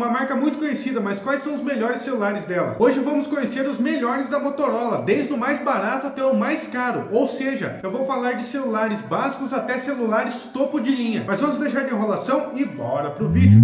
uma marca muito conhecida, mas quais são os melhores celulares dela? Hoje vamos conhecer os melhores da Motorola, desde o mais barato até o mais caro, ou seja, eu vou falar de celulares básicos até celulares topo de linha. Mas vamos deixar de enrolação e bora pro vídeo.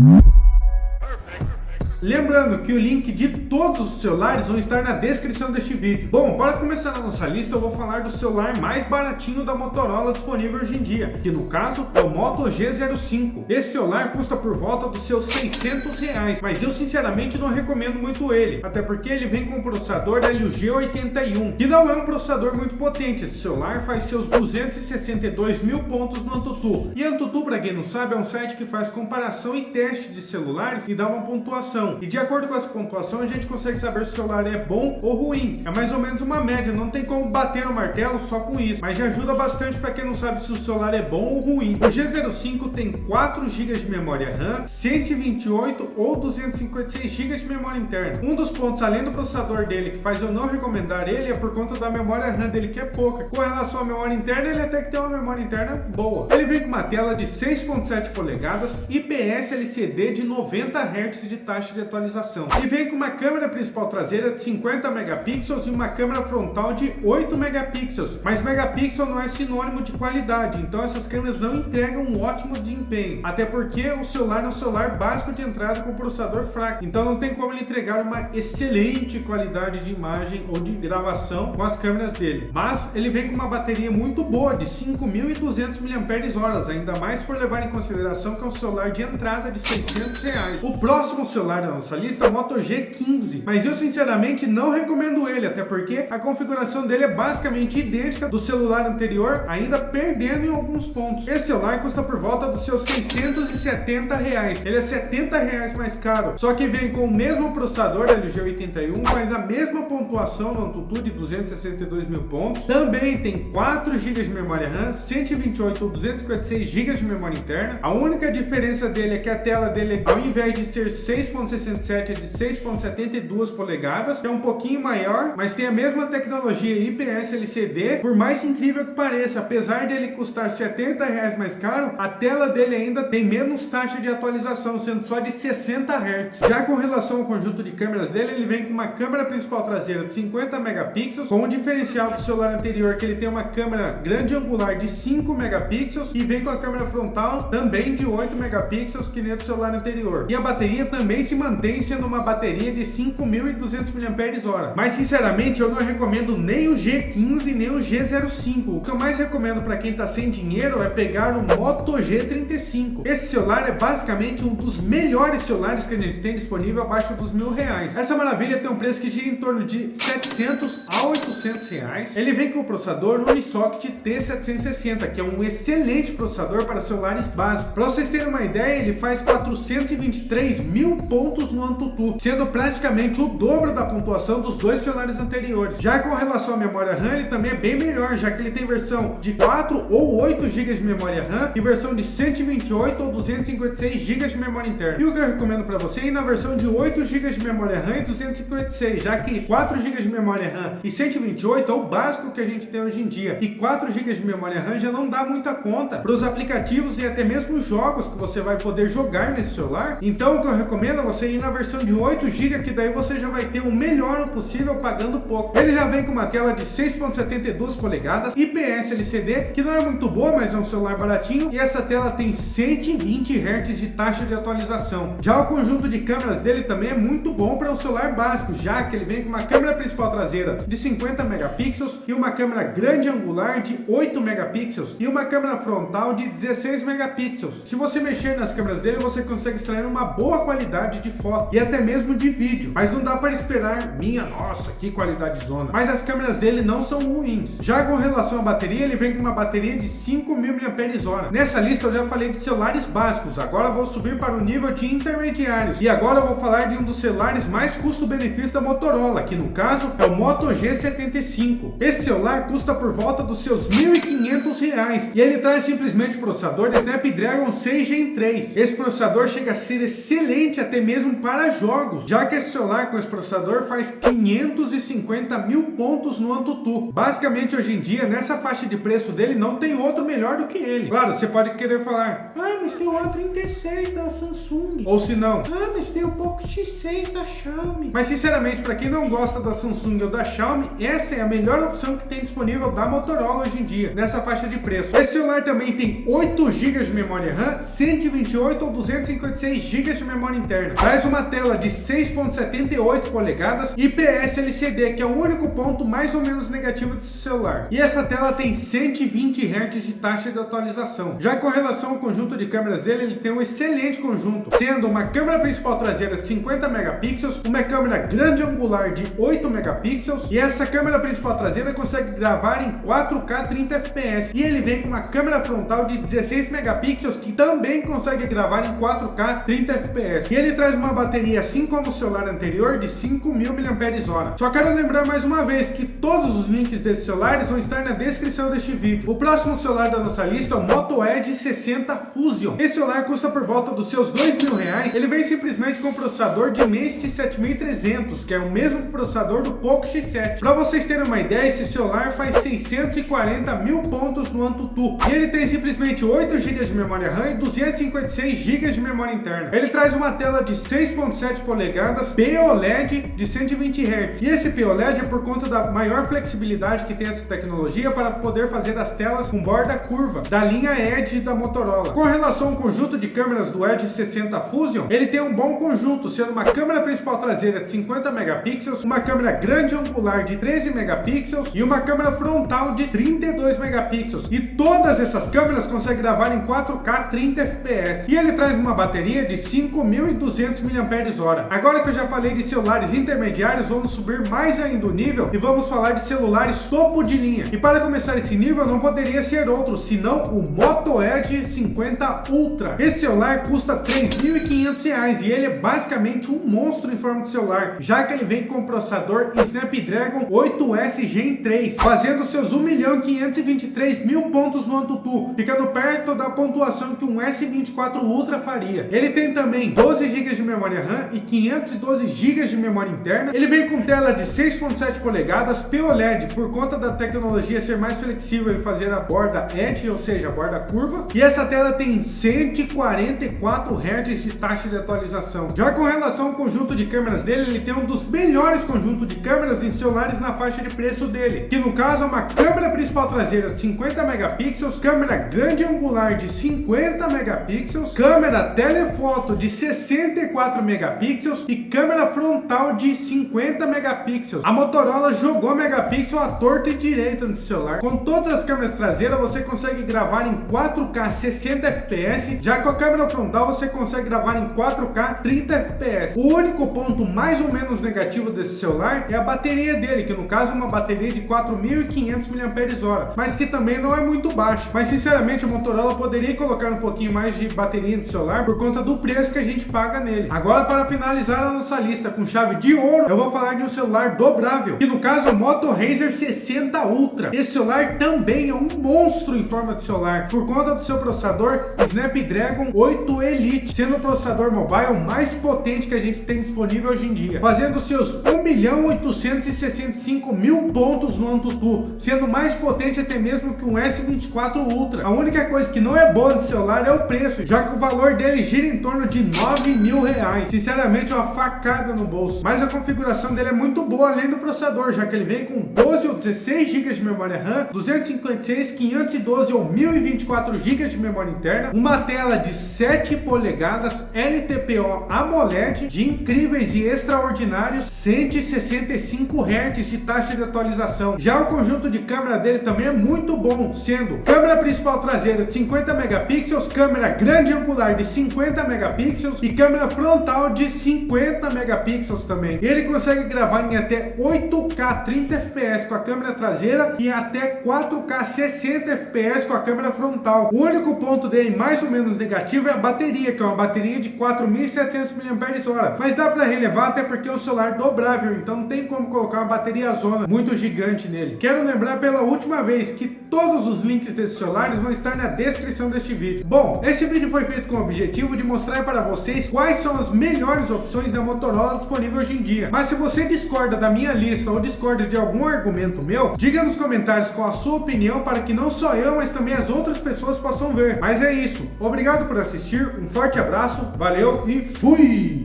Lembrando que o link de todos os celulares vão estar na descrição deste vídeo. Bom, para começar a nossa lista, eu vou falar do celular mais baratinho da Motorola disponível hoje em dia, que no caso é o Moto G05. Esse celular custa por volta dos seus R$600, mas eu sinceramente não recomendo muito ele, até porque ele vem com um processador Helio G81, que não é um processador muito potente. Esse celular faz seus 262 mil pontos no AnTuTu. E AnTuTu, para quem não sabe, é um site que faz comparação e teste de celulares e dá uma pontuação. E de acordo com essa pontuação a gente consegue saber se o celular é bom ou ruim. É mais ou menos uma média, não tem como bater no martelo só com isso, mas já ajuda bastante para quem não sabe se o celular é bom ou ruim. O G05 tem 4 GB de memória RAM, 128 ou 256 GB de memória interna. Um dos pontos além do processador dele que faz eu não recomendar ele é por conta da memória RAM dele, que é pouca. Com relação à memória interna, ele até que tem uma memória interna boa. Ele vem com uma tela de 6.7 polegadas, IPS LCD de 90 Hz de taxa de atualização. E vem com uma câmera principal traseira de 50 megapixels e uma câmera frontal de 8 megapixels. Mas megapixel não é sinônimo de qualidade, então essas câmeras não entregam um ótimo desempenho. Até porque o celular é um celular básico de entrada com processador fraco, então não tem como ele entregar uma excelente qualidade de imagem ou de gravação com as câmeras dele. Mas ele vem com uma bateria muito boa de 5.200 mAh, ainda mais se for levar em consideração que é um celular de entrada de R$600. O próximo celular da nossa lista é o Moto G15, mas eu sinceramente não recomendo ele, até porque a configuração dele é basicamente idêntica do celular anterior, ainda perdendo em alguns pontos. Esse celular custa por volta dos seus R$670, ele é R$70 mais caro, só que vem com o mesmo processador Helio G81, faz a mesma pontuação no AnTuTu de 262 mil pontos, também tem 4 GB de memória RAM, 128 ou 256 GB de memória interna. A única diferença dele é que a tela dele, ao invés de ser 6.67 é de 6.72 polegadas, que é um pouquinho maior, mas tem a mesma tecnologia IPS LCD. Por mais incrível que pareça, apesar dele custar R$70 mais caro, a tela dele ainda tem menos taxa de atualização, sendo só de 60 Hz. Já com relação ao conjunto de câmeras dele, ele vem com uma câmera principal traseira de 50 megapixels, com o diferencial do celular anterior que ele tem uma câmera grande angular de 5 megapixels e vem com a câmera frontal também de 8 megapixels, que nem do celular anterior. E a bateria também se mantém sendo uma bateria de 5.200 mAh. Mas sinceramente eu não recomendo nem o G15 nem o G05. O que eu mais recomendo para quem está sem dinheiro é pegar o Moto G35. Esse celular é basicamente um dos melhores celulares que a gente tem disponível abaixo dos R$1.000. Essa maravilha tem um preço que gira em torno de 700 a 800 reais. Ele vem com o processador Unisocket T760, que é um excelente processador para celulares básicos. Para vocês terem uma ideia, ele faz 423 mil pontos no AnTuTu, sendo praticamente o dobro da pontuação dos dois celulares anteriores. Já com relação à memória RAM, ele também é bem melhor, já que ele tem versão de 4 ou 8 GB de memória RAM e versão de 128 ou 256 GB de memória interna. E o que eu recomendo para você é ir na versão de 8 GB de memória RAM e 256, já que 4 GB de memória RAM e 128 é o básico que a gente tem hoje em dia, e 4 GB de memória RAM já não dá muita conta para os aplicativos e até mesmo os jogos que você vai poder jogar nesse celular. Então o que eu recomendo é você ir na versão de 8 GB, que daí você já vai ter o melhor possível pagando pouco. Ele já vem com uma tela de 6.72 polegadas, IPS LCD, que não é muito boa, mas é um celular baratinho, e essa tela tem 120 Hz de taxa de atualização. Já o conjunto de câmeras dele também é muito bom para um celular básico, já que ele vem com uma câmera principal traseira de 50 megapixels e uma câmera grande angular de 8 megapixels e uma câmera frontal de 16 megapixels. Se você mexer nas câmeras dele, você consegue extrair uma boa qualidade de foto e até mesmo de vídeo, mas não dá para esperar, nossa, que qualidade zona. Mas as câmeras dele não são ruins. Já com relação à bateria, ele vem com uma bateria de 5.000 mAh. Nessa lista eu já falei de celulares básicos, agora vou subir para o nível de intermediários. E agora eu vou falar de um dos celulares mais custo-benefício da Motorola, que no caso é o Moto G75. Esse celular custa por volta dos seus R$1.500 e ele traz simplesmente o processador Snapdragon 6 Gen 3. Esse processador chega a ser excelente até mesmo mesmo para jogos, já que esse celular com esse processador faz 550 mil pontos no AnTuTu. Basicamente, hoje em dia, nessa faixa de preço dele, não tem outro melhor do que ele. Claro, você pode querer falar, mas tem o A36 da Samsung. Ou se não, mas tem o Poco X6 da Xiaomi. Mas sinceramente, para quem não gosta da Samsung ou da Xiaomi, essa é a melhor opção que tem disponível da Motorola hoje em dia, nessa faixa de preço. Esse celular também tem 8 GB de memória RAM, 128 ou 256 GB de memória interna. Traz uma tela de 6.78 polegadas IPS LCD, que é o único ponto mais ou menos negativo desse celular. E essa tela tem 120 Hz de taxa de atualização. Já com relação ao conjunto de câmeras dele, ele tem um excelente conjunto, sendo uma câmera principal traseira de 50 megapixels, uma câmera grande angular de 8 megapixels, e essa câmera principal traseira consegue gravar em 4K 30 fps. E ele vem com uma câmera frontal de 16 megapixels, que também consegue gravar em 4K 30 fps. E ele traz uma bateria, assim como o celular anterior, de 5.000 mAh. Só quero lembrar mais uma vez que todos os links desses celulares vão estar na descrição deste vídeo. O próximo celular da nossa lista é o Moto Edge 60 Fusion. Esse celular custa por volta dos seus R$2.000. Ele vem simplesmente com o processador Dimensity 7300, que é o mesmo processador do Poco X7. Para vocês terem uma ideia, esse celular faz 640 mil pontos no AnTuTu. E ele tem simplesmente 8 GB de memória RAM e 256 GB de memória interna. Ele traz uma tela de 6.7 polegadas POLED de 120 Hz. E esse POLED é por conta da maior flexibilidade que tem essa tecnologia para poder fazer as telas com borda curva da linha Edge da Motorola. Com relação ao conjunto de câmeras do Edge 60 Fusion, ele tem um bom conjunto, sendo uma câmera principal traseira de 50 megapixels, uma câmera grande angular de 13 megapixels e uma câmera frontal de 32 megapixels. E todas essas câmeras conseguem gravar em 4K 30 fps. E ele traz uma bateria de 5.200 mAh. Agora que eu já falei de celulares intermediários, vamos subir mais ainda o nível e vamos falar de celulares topo de linha. E para começar esse nível, não poderia ser outro, senão o Moto Edge 50 Ultra. Esse celular custa R$3.500 e ele é basicamente um monstro em forma de celular, já que ele vem com o processador Snapdragon 8S Gen 3, fazendo seus 1.523.000 pontos no AnTuTu, ficando perto da pontuação que um S24 Ultra faria. Ele tem também 12 GB de memória RAM e 512 GB de memória interna. Ele vem com tela de 6.7 polegadas POLED, por conta da tecnologia ser mais flexível e fazer a borda Edge, ou seja, a borda curva. E essa tela tem 144 Hz de taxa de atualização. Já com relação ao conjunto de câmeras dele, ele tem um dos melhores conjuntos de câmeras em celulares na faixa de preço dele, que no caso é uma câmera principal traseira de 50 megapixels, câmera grande angular de 50 megapixels, câmera telefoto de 64 megapixels e câmera frontal de 50 megapixels. A Motorola jogou megapixel à torta e direita no celular. Com todas as câmeras traseiras você consegue gravar em 4K 60 fps, já com a câmera frontal você consegue gravar em 4K 30 fps. O único ponto mais ou menos negativo desse celular é a bateria dele, que no caso é uma bateria de 4.500 mAh, mas que também não é muito baixa. Mas sinceramente a Motorola poderia colocar um pouquinho mais de bateria no celular por conta do preço que a gente paga nele. Agora, para finalizar a nossa lista com chave de ouro, eu vou falar de um celular dobrável, que no caso é o Moto Razr 60 Ultra. Esse celular também é um monstro em forma de celular, por conta do seu processador Snapdragon 8 Elite, sendo o processador mobile mais potente que a gente tem disponível hoje em dia, fazendo seus 1.865.000 pontos no AnTuTu, sendo mais potente até mesmo que um S24 Ultra. A única coisa que não é boa do celular é o preço, já que o valor dele gira em torno de R$9.000. Sinceramente é uma facada no bolso, mas a configuração dele é muito boa além do processador, já que ele vem com 12 ou 16 GB de memória RAM, 256, 512 ou 1024 GB de memória interna, uma tela de 7 polegadas LTPO AMOLED de incríveis e extraordinários 165 Hz de taxa de atualização. Já o conjunto de câmera dele também é muito bom, sendo câmera principal traseira de 50 megapixels, câmera grande angular de 50 megapixels e câmera frontal de 50 megapixels também. Ele consegue gravar em até 8K 30 fps com a câmera traseira e até 4K 60 fps com a câmera frontal. O único ponto dele mais ou menos negativo é a bateria, que é uma bateria de 4.700 mAh, mas dá para relevar até porque é um celular dobrável, então não tem como colocar uma bateria zona muito gigante nele. Quero lembrar pela última vez que todos os links desses celulares vão estar na descrição deste vídeo. Bom, esse vídeo foi feito com o objetivo de mostrar para vocês quais são são as melhores opções da Motorola disponível hoje em dia. Mas se você discorda da minha lista ou discorda de algum argumento meu, diga nos comentários qual a sua opinião para que não só eu, mas também as outras pessoas possam ver. Mas é isso. Obrigado por assistir, um forte abraço, valeu e fui!